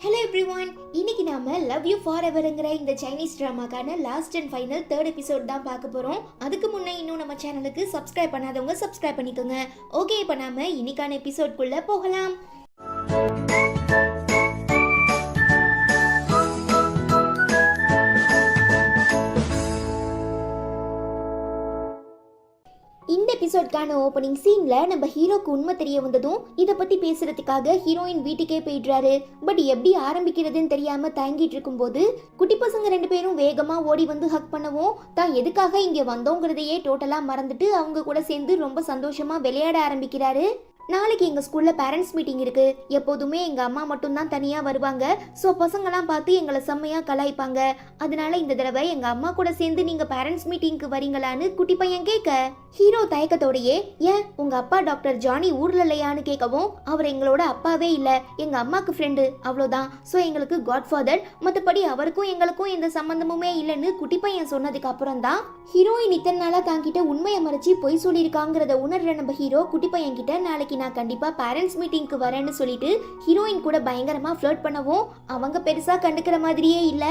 Hello everyone, இன்னைக்கு நாம love you ஃபார் எவர்ங்கிற இந்த சைனீஸ் ட்ராமாக்கான last and final 3rd episode தான் பார்க்க போறோம். அதுக்கு முன்னே இன்னும் நம்ம சேனலுக்கு சப்ஸ்கிரைப் பண்ணாதவங்க சப்ஸ்கிரைப் பண்ணிக்கோங்க. ஓகே, இப்போ நாம இன்னைக்கான எபிசோட்குள்ள போகலாம். இந்த எபிசோட்கான ஓப்பனிங் சீன்ல நம்ம ஹீரோக்கு உண்மை தெரிய வந்ததும் இதை பத்தி பேசுறதுக்காக ஹீரோயின் வீட்டுக்கே போயிடுறாரு. பட் எப்படி ஆரம்பிக்கிறதுன்னு தெரியாம தயங்கிட்டு இருக்கும்போது குட்டி பசங்க 2 பேரும் வேகமா ஓடி வந்து ஹக் பண்ணவும் தான் எதுக்காக இங்க வந்தோங்கிறதையே டோட்டலா மறந்துட்டு அவங்க கூட சேர்ந்து ரொம்ப சந்தோஷமா விளையாட ஆரம்பிக்கிறாரு. நாளைக்கு எங்கள் ஸ்கூலில் பேரண்ட்ஸ் மீட்டிங் இருக்குது. எப்போதுமே எங்கள் அம்மா மட்டும்தான் தனியாக வருவாங்க. ஸோ பசங்களாம் பார்த்து எங்களை செம்மையாக கலாய்ப்பாங்க. அதனால இந்த தடவை எங்கள் அம்மா கூட சேர்ந்து நீங்கள் பேரண்ட்ஸ் மீட்டிங்க்கு வரீங்களான்னு குட்டி பையன் கேட்க, ஹீரோ தயக்கத்தோடையே, ஏன் உங்கள் அப்பா டாக்டர் ஜானி ஊரில் இல்லையான்னு கேட்கவும், அவர் எங்களோட அப்பாவே இல்லை, எங்கள் அம்மாவுக்கு ஃப்ரெண்டு, அவ்வளோதான். ஸோ எங்களுக்கு காட்ஃபாதர், மற்றபடி அவருக்கும் எங்களுக்கும் எந்த சம்மந்தமுமே இல்லைன்னு குட்டி பையன் சொன்னதுக்கு அப்புறம் தான் ஹீரோயின் இத்தனை நாளாக தாங்கிட்ட உண்மையை மறைச்சி பொய் சொல்லியிருக்காங்கிறத உணர்ற நம்ம ஹீரோ குட்டி பையன் கிட்ட நாளைக்கு நான் கண்டிப்பா பேரண்ட்ஸ் மீட்டிங்க்கு வரேன்னு சொல்லிட்டு ஹீரோயின் கூட பயங்கரமா ஃப்ளர்ட் பண்ணவும் அவங்க பெருசா கண்டுக்கிற மாதிரியே இல்ல.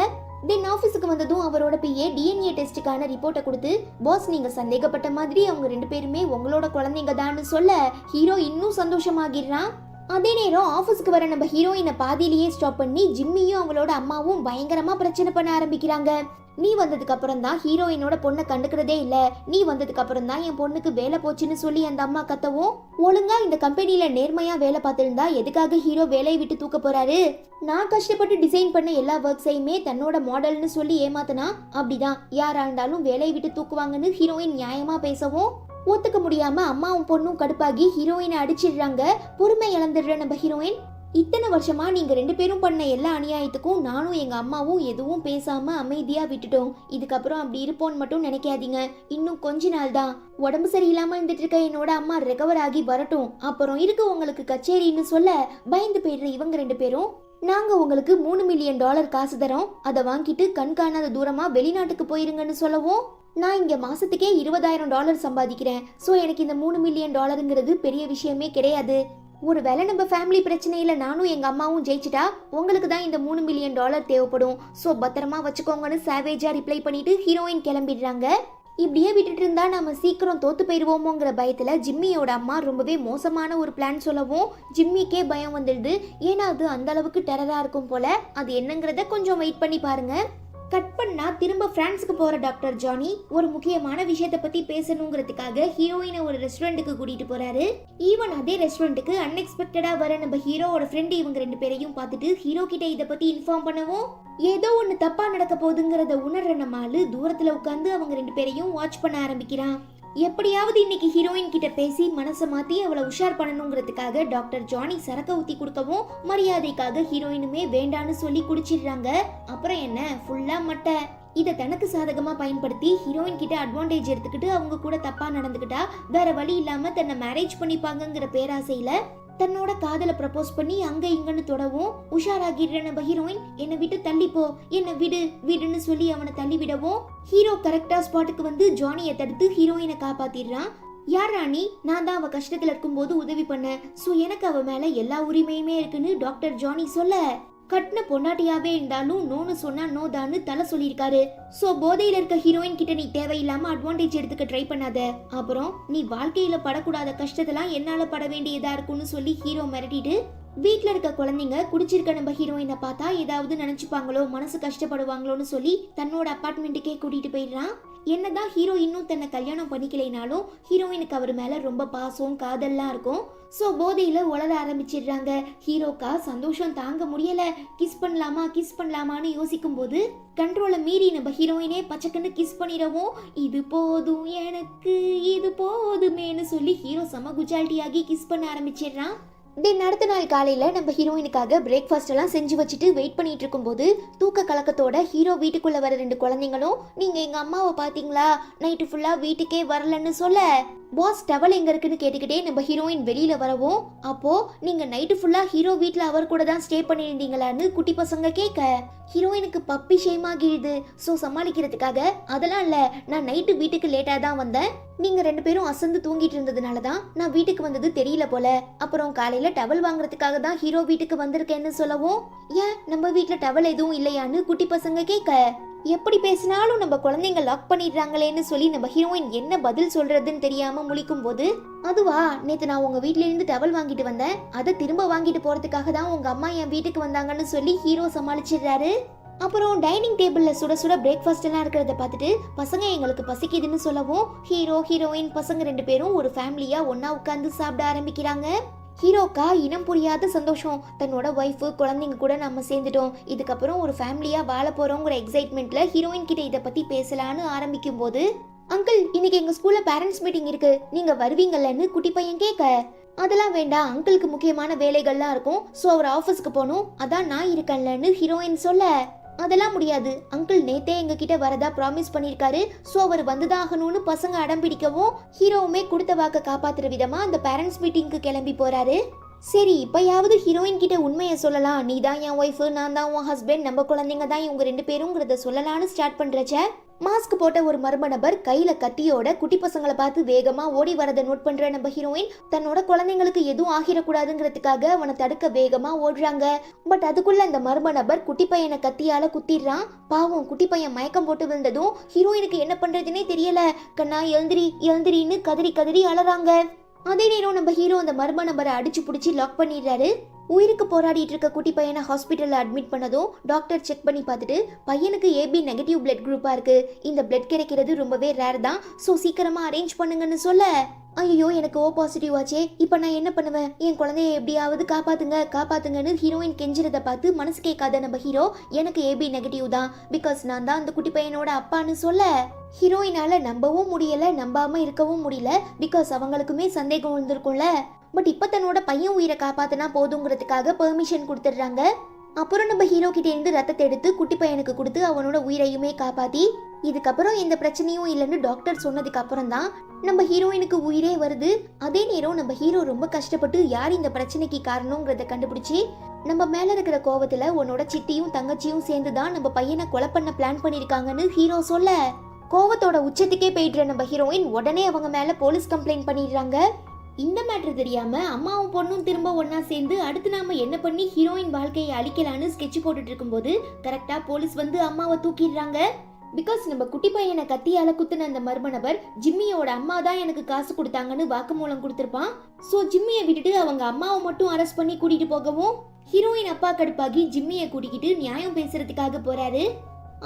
தென் ஆஃபீஸுக்கு வந்ததும் அவரோட பிஏ டிஎன்ஏ டெஸ்ட்டுக்கான ரிப்போர்ட்டை கொடுத்து, பாஸ் நீங்க சந்தேகப்பட்ட மாதிரி அவங்க 2 பேருமே உங்களோட குழந்தைங்க தான்னு சொல்ல ஹீரோ இன்னும் சந்தோஷமாகிடுறான். அதே நேரம் ஆஃபீஸுக்கு வர நம்ம ஹீரோயினை பாதியிலேயே ஸ்டாப் பண்ணி ஜிம்மியும் அவளோட அம்மாவும் பயங்கரமா பிரச்சனை பண்ண ஆரம்பிக்கிறாங்க. நீ வந்ததுக்கு அப்புறம் தான் ஹீரோயினோட பொண்ணை கண்டுக்கிறதே இல்ல, நீ வந்ததுக்கு அப்புறம் தான் என் பொண்ணுக்கு வேலை போச்சுன்னு சொல்லி அந்த அம்மா கத்தவும், ஒழுங்கா இந்த கம்பெனில நேர்மையா வேலை பார்த்திருந்தா எதுக்காக ஹீரோ வேலையை விட்டு தூக்க போறாரு? நான் கஷ்டப்பட்டு டிசைன் பண்ண எல்லா ஒர்க்ஸையுமே தன்னோட மாடல்னு சொல்லி ஏமாத்தனா அப்படிதான் யாரா இருந்தாலும் வேலையை விட்டு தூக்குவாங்கன்னு ஹீரோயின் நியாயமா பேசவும், ஒத்துக்க முடியாம அம்மாவும் பொண்ணும் கடுப்பாகி ஹீரோயினை அடிச்சிடுறாங்க. பொறுமை இழந்துடுற நம்ம ஹீரோயின், இத்தனை வருஷமா நீங்க 2 பேரும் பண்ண எல்லா அநியாயத்துக்கும் நானும் எங்க அம்மாவும் எதுவும் பேசாம அமைதியா விட்டுட்டோம். இதுக்கப்புறம் அப்படி இருப்போன்னு மட்டும் நினைக்காதீங்க. இன்னும் கொஞ்ச நாள் தான். உடம்பு சரியில்லாம இருந்துட்டு இருக்க என்னோட அம்மா ரெக்கவர் ஆகி வரட்டும், அப்புறம் இருக்கு உங்களுக்கு கச்சேரின்னு சொல்ல பயந்து போயிடுற இவங்க 2 பேரும், நாங்க உங்களுக்கு $3 மில்லியன் காசு தரோம், அதை வாங்கிட்டு கண் காணாத தூரமா வெளிநாட்டுக்கு போயிருங்கன்னு சொல்லவும், நான் இங்க மாசத்துக்கே $20,000 சம்பாதிக்கிறேன். ஸோ எனக்கு இந்த $3 மில்லியன் பெரிய விஷயமே கிடையாது. ஒருவேளை நம்ம ஃபேமிலி பிரச்சனையில நானும் எங்க அம்மாவும் ஜெயிச்சிட்டா உங்களுக்கு தான் இந்த $3 மில்லியன் தேவைப்படும். ஸோ பத்திரமா வச்சுக்கோங்கன்னு சாவேஜா ரிப்ளை பண்ணிட்டு ஹீரோயின் கிளம்பிடுறாங்க. இப்படியே விட்டுட்டு இருந்தா நம்ம சீக்கிரம் தோத்து போயிருவோமோங்கிற பயத்துல ஜிம்மியோட அம்மா ரொம்பவே மோசமான ஒரு பிளான் சொல்லவும் ஜிம்மிக்கே பயம் வந்துடுது. ஏன்னா அது அந்த அளவுக்கு டெரரா இருக்கும் போல. அது என்னங்கிறத கொஞ்சம் வெயிட் பண்ணி பாருங்க. கட் பண்ணா திரும்ப பிரான்ஸுக்கு போற டாக்டர் ஜானி ஒரு முக்கியமான விஷயத்தை பத்தி பேசணுங்கிறதுக்காக ஹீரோயினை ஒரு ரெஸ்டாரண்ட்டுக்கு கூட்டிட்டு போறாரு. ஈவன் அதே ரெஸ்டாரண்ட்டுக்கு அன்எக்ஸ்பெக்டடா வர நம்ம ஹீரோவோட ஃப்ரெண்ட் இவங்க 2 பேரையும் பார்த்துட்டு ஹீரோ கிட்ட இதை பத்தி இன்ஃபார்ம் பண்ணவும், ஏதோ ஒண்ணு தப்பா நடக்க போகுதுங்கிறத உணர்ற நம்ம ஆளு தூரத்துல உட்காந்து அவங்க 2 பேரையும் வாட்ச் பண்ண ஆரம்பிக்கிறான். எப்படியாவது இன்னைக்கு ஹீரோயின் கிட்ட பேசி மனசை மாத்தி அவளை உஷார் பண்ணணுங்கிறதுக்காக டாக்டர் ஜானி சரக்க ஊத்தி கொடுக்கவும் மரியாதைக்காக ஹீரோயினுமே வேண்டான்னு சொல்லி குடிச்சிடுறாங்க. அப்புறம் என்ன, ஃபுல்லா மட்டை. இதை தனக்கு சாதகமா பயன்படுத்தி ஹீரோயின் கிட்ட அட்வான்டேஜ் எடுத்துக்கிட்டு அவங்க கூட தப்பா நடந்துக்கிட்டா வேற வழி இல்லாம தன்னை மேரேஜ் பண்ணிப்பாங்கிற பேராசையில தன்னோட காதலை ப்ரப்போஸ் பண்ணி அங்க இங்கன்னு தொடவும் உஷாராகிடுற நம்ம ஹீரோயின், என்னை விட்டு தள்ளிப்போ, என்னை விடு விடுன்னு சொல்லி அவனை தள்ளி விடவும் ஹீரோ கரெக்டா ஸ்பாட்டுக்கு வந்து ஜானியை தடுத்து ஹீரோயினை காப்பாத்திடுறான். யார் ராணி, நான் தான் அவ கஷ்டத்துல இருக்கும்போது உதவி பண்ணேன். ஸோ எனக்கு அவ மேல எல்லா உரிமையுமே இருக்குன்னு டாக்டர் ஜானி சொல்ல, கட்டின பொண்டாட்டியாவே இருந்தாலும் நோன்னு சொன்னா நோ தான்னு தலை சொல்லியிருக்காரு. சோ போதையில இருக்க ஹீரோயின் கிட்ட நீ தேவையில்லாம அட்வான்டேஜ் எடுத்துக்க ட்ரை பண்ணாத, அப்புறம் நீ வாழ்க்கையில படக்கூடாத கஷ்டத்தெல்லாம் என்னால பட வேண்டியதா இருக்குன்னு சொல்லி ஹீரோ மிரட்டிட்டு, வீட்டுல இருக்க குழந்தைங்க குடிச்சிருக்க நம்ம ஹீரோயினை பார்த்தா ஏதாவது நினைச்சுப்பாங்களோ, மனசு கஷ்டப்படுவாங்களோன்னு சொல்லி தன்னோட அப்பார்ட்மெண்ட்டுக்கே கூட்டிட்டு போயிடுறான். என்னதான் ஹீரோ இன்னும் தன்னை கல்யாணம் பண்ணிக்கலைனாலும் ஹீரோயினுக்கு அவர் மேல ரொம்ப பாசம் காதல்லாம் இருக்கும். ஸோ போதையில உளர ஆரம்பிச்சிடுறாங்க. ஹீரோக்கா சந்தோஷம் தாங்க முடியல. கிஸ் பண்ணலாமான்னு யோசிக்கும் போது கண்ட்ரோலை மீறி நம்ம ஹீரோயினே பச்சைக்கன்னு கிஸ் பண்ணிடவும், இது போதும் எனக்கு இது போதுமேன்னு சொல்லி ஹீரோ செம குஜாலிட்டியாகி கிஸ் பண்ண ஆரம்பிச்சிடுறான். தென் அடுத்த நாள் காலையில நம்ம ஹீரோயினுக்காக பிரேக்ஃபாஸ்ட் எல்லாம் செஞ்சு வச்சுட்டு வெயிட் பண்ணிட்டு இருக்கும்போது தூக்க கலக்கத்தோட ஹீரோ வீட்டுக்குள்ள வர 2 குழந்தைங்களும், நீங்க எங்க அம்மாவை பாத்தீங்களா, நைட்டு ஃபுல்லா வீட்டுக்கே வரலன்னு சொல்ல, பாஸ் டவல் எங்க இருக்குன்னு கேட்டுக்கிட்டே நம்ம ஹீரோயின் வெளியில வரவும், அப்போ நீங்க நைட்டு ஃபுல்லா ஹீரோ வீட்டுல அவர் கூட தான் ஸ்டே பண்ணியிருந்தீங்களான்னு குட்டி பசங்க கேட்க ஹீரோயினுக்கு பப்பி ஷேமாகிடுது. ஸோ சமாளிக்கிறதுக்காக, அதெல்லாம் இல்ல, நான் நைட்டு வீட்டுக்கு லேட்டா தான் வந்தேன், நீங்க 2 பேரும் அசந்து தூங்கிட்டு இருந்ததுனால தான் நான் வீட்டுக்கு வந்தது தெரியல போல, அப்புறம் காலையில டவல் வாங்குறதுக்காக தான் ஹீரோ வீட்டுக்கு வந்திருக்கேன்னு சொல்லவும், ஏன் நம்ம வீட்ல டவல் எதுவும் இல்லையான்னு குட்டி பசங்க கேட்க, எப்படி பேசினாலும் நம்ம குழந்தைங்க லாக் பண்ணிடுறாங்களேன்னு சொல்லி நம்ம ஹீரோயின் என்ன பதில் சொல்றதுன்னு தெரியாம முழிக்கும் போது, அதுவா நேத்து நான் உங்க வீட்ல இருந்து டவல் வாங்கிட்டு வந்தேன், அதை திரும்ப வாங்கிட்டு போறதுக்காக தான் உங்க அம்மா என் வீட்டுக்கு வந்தாங்கன்னு சொல்லி ஹீரோ சமாளிச்சிடுறாரு. அப்புறம் டைனிங் டேபிள்ல சுட சுட பிரேக்ஃபாஸ்ட் எல்லாம் இருக்கிறத பார்த்துட்டு பசங்க எங்களுக்கு பசிக்குதுன்னு சொல்லவும், ஹீரோ ஹீரோயின் பசங்க 2 பேரும் ஒரு ஃபேமிலியா ஒன்னா உட்கார்ந்து சாப்பிட ஆரம்பிக்கிறாங்க. ஹீரோக்கா இனம் புரியாத சந்தோஷம், தன்னோட ஒய்ஃபு குழந்தைங்க கூட நம்ம சேர்ந்துட்டோம், இதுக்கப்புறம் ஒரு ஃபேமிலியா வாழ போறோங்கிற எக்ஸைட்மெண்ட்ல ஹீரோயின் கிட்ட இதை பத்தி பேசலான்னு ஆரம்பிக்கும் போது, அங்கிள் இன்னைக்கு எங்க ஸ்கூல்ல பேரண்ட்ஸ் மீட்டிங் இருக்கு, நீங்க வருவீங்கல்லன்னு குட்டி பையன் கேட்க, அதெல்லாம் வேண்டாம், அங்கிளுக்கு முக்கியமான வேலைகள்லாம் இருக்கும், ஸோ அவர் ஆஃபீஸ்க்கு போகணும், அதான் நான் இருக்கேன்லன்னு ஹீரோயின் சொல்ல, அதெல்லாம் முடியாது, அங்கிள் நேத்தே எங்க கிட்ட வரதா ப்ராமிஸ் பண்ணிருக்காரு, சோ அவர் வந்துதான் ஆகணும்னு பசங்க அடம் பிடிக்கவும், ஹீரோவுமே கொடுத்த வாக்க காப்பாத்துற விதமா அந்த பேரண்ட்ஸ் மீட்டிங்க்கு கிளம்பி போறாரு. சரி இப்பயாவது ஹீரோயின் கிட்ட உண்மையை சொல்லலாம், நீ தான் என் ஒய்ஃபு, நான் தான் உன் ஹஸ்பண்ட், நம்ம குழந்தைங்க தான் இவங்க 2 பேருங்கிறத சொல்லலான்னு ஸ்டார்ட் பண்றச்ச, மாஸ்க் போட்ட ஒரு மர்ம நபர் கையில கத்தியோட குட்டி பசங்களை பார்த்து வேகமா ஓடி வரதை நோட் பண்ற நம்ம ஹீரோயின் தன்னோட குழந்தைங்களுக்கு எதுவும் ஆகிடக்கூடாதுங்கிறதுக்காக அவனை தடுக்க வேகமா ஓடுறாங்க. பட் அதுக்குள்ள அந்த மர்ம நபர் குட்டி பையனை கத்தியால குத்திடுறான். பாவம் குட்டி பையன் மயக்கம் போட்டு விழுந்ததும் ஹீரோயினுக்கு என்ன பண்றதுன்னே தெரியல, கண்ணா எழுந்திரி எழுந்திரின்னு கதறி கதறி அலறாங்க. அதே நேரம் நம்ம ஹீரோ அந்த மர்ம நபரை அடிச்சு புடிச்சு லாக் பண்ணிடுறாரு. உயிருக்கு போராடிட்டு இருக்க குட்டி பையனை ஹாஸ்பிட்டல்ல அட்மிட் பண்ணதும் டாக்டர் செக் பண்ணி பார்த்துட்டு, பையனுக்கு ஏபி நெகட்டிவ் பிளட் குரூப்பா இருக்கு, இந்த பிளட் கிடைக்கிறது ரொம்பவே ரேர் தான், ஸோ சீக்கிரமா அரேஞ்ச் பண்ணுங்கன்னு சொல்ல, ஐயோ எனக்கு ஓ பாசிட்டிவ் ஆச்சே, இப்போ நான் என்ன பண்ணுவேன், என் குழந்தைய எப்படியாவது காப்பாத்துங்க காப்பாத்துங்கன்னு ஹீரோயின் கெஞ்சிரதை பார்த்து மனசு கேட்காத நம்ம ஹீரோ, எனக்கு ஏபி நெகட்டிவ் தான், பிகாஸ் நான் தான் அந்த குட்டி பையனோட அப்பான்னு சொல்ல, ஹீரோயினால நம்பவும் முடியல நம்பாம இருக்கவும் முடியல, பிகாஸ் அவங்களுக்குமே சந்தேகம் வந்திருக்கும்ல. பட் இப்ப தன்னோட பையன் உயிரை காப்பாத்தினா போதுங்கிறதுக்காக பெர்மிஷன் கொடுத்துடுறாங்க. அப்புறம் நம்ம ஹீரோ கிட்ட இருந்து ரத்தத்தை எடுத்து குட்டி பையனுக்கு கொடுத்து அவனோட உயிரையுமே காப்பாத்தி, இதுக்கப்புறம் எந்த பிரச்சனையும் இல்லைன்னு டாக்டர் சொன்னதுக்கு அப்புறம் தான் நம்ம ஹீரோயினுக்கு உயிரே வருது. அதே நேரம் நம்ம ஹீரோ ரொம்ப கஷ்டப்பட்டு யார் இந்த பிரச்சனைக்கு காரணங்கிறத கண்டுபிடிச்சி, நம்ம மேல இருக்கிற கோவத்துல உன்னோட சித்தியும் தங்கச்சியும் சேர்ந்து தான் நம்ம பையனை கொலை பண்ண பிளான் பண்ணிருக்காங்கன்னு ஹீரோ சொல்ல, கோவத்தோட உச்சத்துக்கே போயிடுற நம்ம ஹீரோயின் உடனே அவங்க மேல போலீஸ் கம்ப்ளைண்ட் பண்ணிடுறாங்க. இந்த மேட்ரு தெரியாம அம்மாவும் பொண்ணும் திரும்ப ஒன்னா சேர்ந்து அடுத்து நாம என்ன பண்ணி ஹீரோயின் வாழ்க்கையை அழிக்கலான்னு ஸ்கெட்ச் போட்டுட்டு இருக்கும்போது கரெக்டா போலீஸ் வந்து அம்மாவை தூக்கிடுறாங்க. பிகாஸ் நம்ம குட்டி பையனை கத்தியால குத்துன அந்த மர்ம நபர் ஜிம்மியோட அம்மா தான் எனக்கு காசு கொடுத்தாங்கன்னு வாக்குமூலம் கொடுத்திருப்பான். சோ ஜிம்மியை விட்டுட்டு அவங்க அம்மாவை மட்டும் அரெஸ்ட் பண்ணி கூட்டிட்டு போகவும், ஹீரோயின் அப்பா கடுப்பாகி ஜிம்மியை கூட்டிக்கிட்டு நியாயம் பேசுறதுக்காக போறாரு.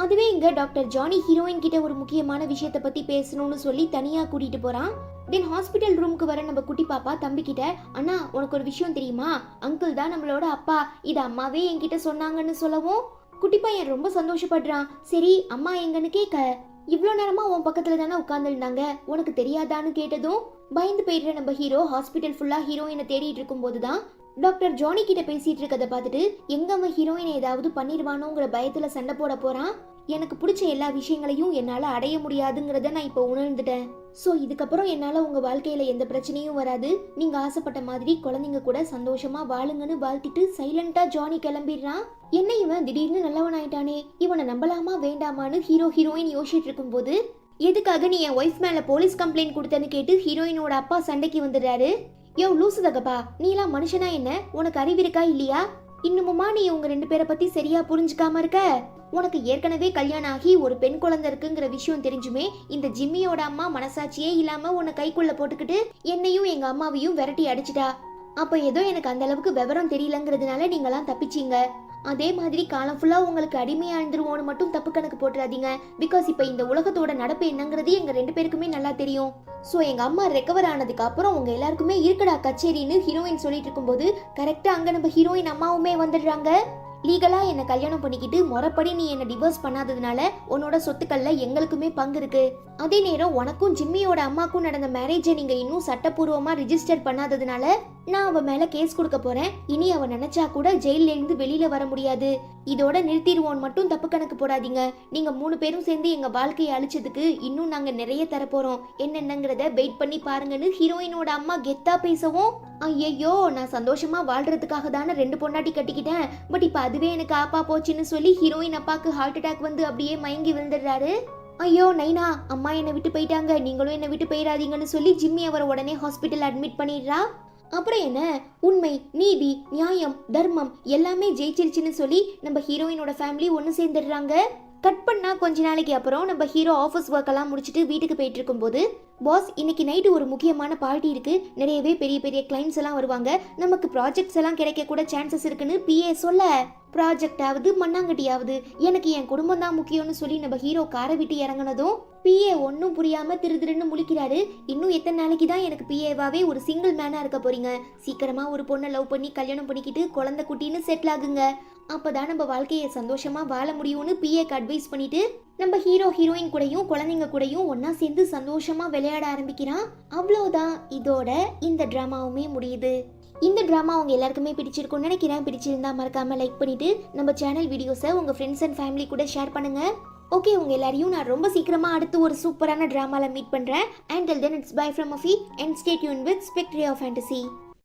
அதுவே இங்க டாக்டர் ஜானி ஹீரோயின் கிட்ட ஒரு முக்கியமான விஷயத்தை பத்தி பேசணும்னு சொல்லி தனியா கூட்டிட்டு போறான். தென் ஹாஸ்பிட்டல் ரூமுக்கு வர நம்ம குட்டி பாப்பா தம்பி கிட்ட, அண்ணா உனக்கு ஒரு விஷயம் தெரியுமா, அங்கிள் தான் நம்மளோட அப்பா, இது அம்மாவே என்கிட்ட சொன்னாங்கன்னு சொல்லவும், குட்டி பையன் ரொம்ப சந்தோஷப்படுறான். சரி அம்மா எங்கன்னு கேட்க, இவ்வளோ நேரமா உன் பக்கத்துல தானே உட்கார்ந்துருந்தாங்க, உனக்கு தெரியாதான்னு கேட்டதும் பயந்து போயிடுற நம்ம ஹீரோ ஹாஸ்பிட்டல் ஃபுல்லா ஹீரோயினை தேடிட்டு இருக்கும் போதுதான் டாக்டர் ஜானி கிட்ட பேசிட்டு இருக்கதை பார்த்துட்டு எங்க அவன் ஹீரோயினை ஏதாவது பண்ணிடுவானோங்கிற பயத்துல சண்டை போட போறான். எனக்கு பிடிச்ச எல்லா விஷயங்களையும் என்னால அடைய முடியாதுங்கிறத நான் இப்போ உணர்ந்துட்டேன். ஸோ இதுக்கப்புறம் என்னால உங்க வாழ்க்கையில எந்த பிரச்சனையும் வராது, நீங்க ஆசைப்பட்ட மாதிரி குழந்தைங்க கூட சந்தோஷமா வாழுங்கன்னு வாழ்த்திட்டு சைலண்டா ஜானி கிளம்பிடுறான். என்ன இவன் திடீர்னு நல்லவன் ஆயிட்டானே, இவனை நம்பலாமா வேண்டாமான்னு ஹீரோயின் யோசிச்சுட்டு இருக்கும் போது, எதுக்காக நீ என் ஒய்ஃப் மேல போலீஸ் கம்ப்ளைண்ட் கொடுத்தேன்னு கேட்டு ஹீரோயினோட அப்பா சண்டைக்கு வந்துடுறாரு. யோ லூசு தகப்பா, நீலாம் மனுஷனா என்ன, உனக்கு அறிவிருக்கா இல்லையா, இன்னுமுமா நீ உங்க 2 பேரை பத்தி சரியா புரிஞ்சுக்காம இருக்க, உனக்கு ஏற்கனவே கல்யாணம் ஆகி ஒரு பெண் குழந்தை இருக்குங்கிற விஷயம் தெரிஞ்சுமே இந்த ஜிம்மியோட அம்மா மனசாட்சியே இல்லாம உன்னை கைக்குள்ள போட்டுக்கிட்டு என்னையும் எங்க அம்மாவையும் விரட்டி அடிச்சிட்டா, அப்ப ஏதோ எனக்கு அந்த அளவுக்கு விவரம் தெரியலங்கிறதுனால நீங்களாம் தப்பிச்சீங்க, அதே மாதிரி காலம் ஃபுல்லா உங்களுக்கு அடிமையா இருந்துருவோன்னு மட்டும் தப்பு கணக்கு போட்டுறாதீங்க, பிகாஸ் இப்ப இந்த உலகத்தோட நடப்பு என்னங்கிறது எங்க 2 பேருக்குமே நல்லா தெரியும். சோ எங்க அம்மா ரெக்கவர் ஆனதுக்கு அப்புறம் உங்க எல்லாருக்குமே இருக்குடா கச்சேரின்னு ஹீரோயின் சொல்லிட்டு இருக்கும்போது கரெக்டா அங்க நம்ம ஹீரோயின் அம்மாவுமே வந்துடுறாங்க. லீகலா என்ன கல்யாணம் பண்ணிக்கிட்டு முறைப்படி நீ என்ன டிவோர்ஸ் பண்ணாததுனால உன்னோட சொத்துக்கள்ல எங்களுக்குமே பங்கு இருக்கு, அதே நேரம் உனக்கும் ஜிம்மியோட அம்மாக்கும் நடந்த மேரேஜை நீங்க இன்னும் சட்டப்பூர்வமா ரிஜிஸ்டர் பண்ணாததுனால நான் அவ மேல கேஸ் கொடுக்க போறேன், இனி அவ நினைச்சா கூட ஜெயில இருந்து வெளியில வர முடியாது, இதோட நிறுத்திடுவோம் மட்டும் தப்பு கணக்கு போடாதீங்க, நீங்க 3 பேரும் சேர்ந்து எங்க வாழ்க்கையை அழிச்சதுக்கு இன்னும் நாங்க நிறைய தரப்போறோம், என்னென்னங்கிறத வெயிட் பண்ணி பாருங்கன்னு ஹீரோயினோட அம்மா கெத்தா பேசவும், ஐயோ நான் சந்தோஷமா வாழ்றதுக்காக தானே 2 பொண்டாட்டி கட்டிக்கிட்டேன், பட் இப்ப அதுவே எனக்கு ஆப்பா போச்சுன்னு சொல்லி ஹீரோயின் அப்பாக்கு ஹார்ட் அட்டாக் வந்து அப்படியே மயங்கி விழுந்துடுறாரு. ஐயோ நைனா அம்மா என்னை விட்டு போயிட்டாங்க, நீங்களும் என்னை விட்டு போயிடாதீங்கன்னு சொல்லி ஜிம்மி அவரை உடனே ஹாஸ்பிட்டல் அட்மிட் பண்ணிடுறா. அப்புறம் என்ன, உண்மை, நீதி, நியாயம், தர்மம் எல்லாமே ஜெயிச்சிருச்சுன்னு சொல்லி நம்ம ஹீரோயினோட ஃபேமிலி ஒன்று சேர்ந்துடுறாங்க. கட் பண்ணா கொஞ்ச நாளைக்கு அப்புறம் நம்ம ஹீரோ ஆஃபீஸ் ஒர்க் எல்லாம் முடிச்சுட்டு வீட்டுக்கு போயிட்டு இருக்கும்போது, பாஸ் இன்னைக்கு நைட்டு ஒரு முக்கியமான பார்ட்டி இருக்கு, நிறையவே பெரிய பெரிய கிளைண்ட்ஸ் எல்லாம் வருவாங்க, நமக்கு ப்ராஜெக்ட்ஸ் எல்லாம் கிடைக்க கூட சான்சஸ் இருக்குன்னு பிஏ சொல்ல, ப்ராஜெக்ட் ஆகுது மண்ணாங்கட்டியாவது எனக்கு என் குடும்பம் தான் முக்கியம்னு சொல்லி நம்ம ஹீரோ காரை விட்டு இறங்கினதும் பிஏ ஒன்றும் புரியாம திருன்னு முழிக்கிறாரு. இன்னும் எத்தனை நாளைக்கு தான் எனக்கு பிஏவாவே ஒரு சிங்கிள் மேனா இருக்க போறீங்க, சீக்கிரமா ஒரு பொண்ணை லவ் பண்ணி கல்யாணம் பண்ணிக்கிட்டு குழந்தை குட்டின்னு செட்டில் ஆகுங்க, அப்பதான் நம்ம வாழ்க்கையை சந்தோஷமா வாழ முடியும்னு பிஏக்கு அட்வைஸ் பண்ணிட்டு நம்ம ஹீரோ ஹீரோயின் கூடயும் குழந்தைங்க கூடயும் ஒன்னா சேர்ந்து சந்தோஷமா விளையாட ஆரம்பிக்கிறான். அவ்வளோதான், இதோட இந்த டிராமாவுமே முடியுது. இந்த டிராமா அவங்க எல்லாருக்குமே பிடிச்சிருக்கும்னு நினைக்கிறேன். பிடிச்சிருந்தா மறக்காம லைக் பண்ணிட்டு நம்ம சேனல் வீடியோஸை உங்க ஃப்ரெண்ட்ஸ் அண்ட் ஃபேமிலி கூட ஷேர் பண்ணுங்க. ஓகே, உங்க எல்லாரையும் நான் ரொம்ப சீக்கிரமா அடுத்து ஒரு சூப்பரான டிராமால மீட் பண்றேன். Until then, it's bye from Afi and stay tuned with Spectre of Fantasy.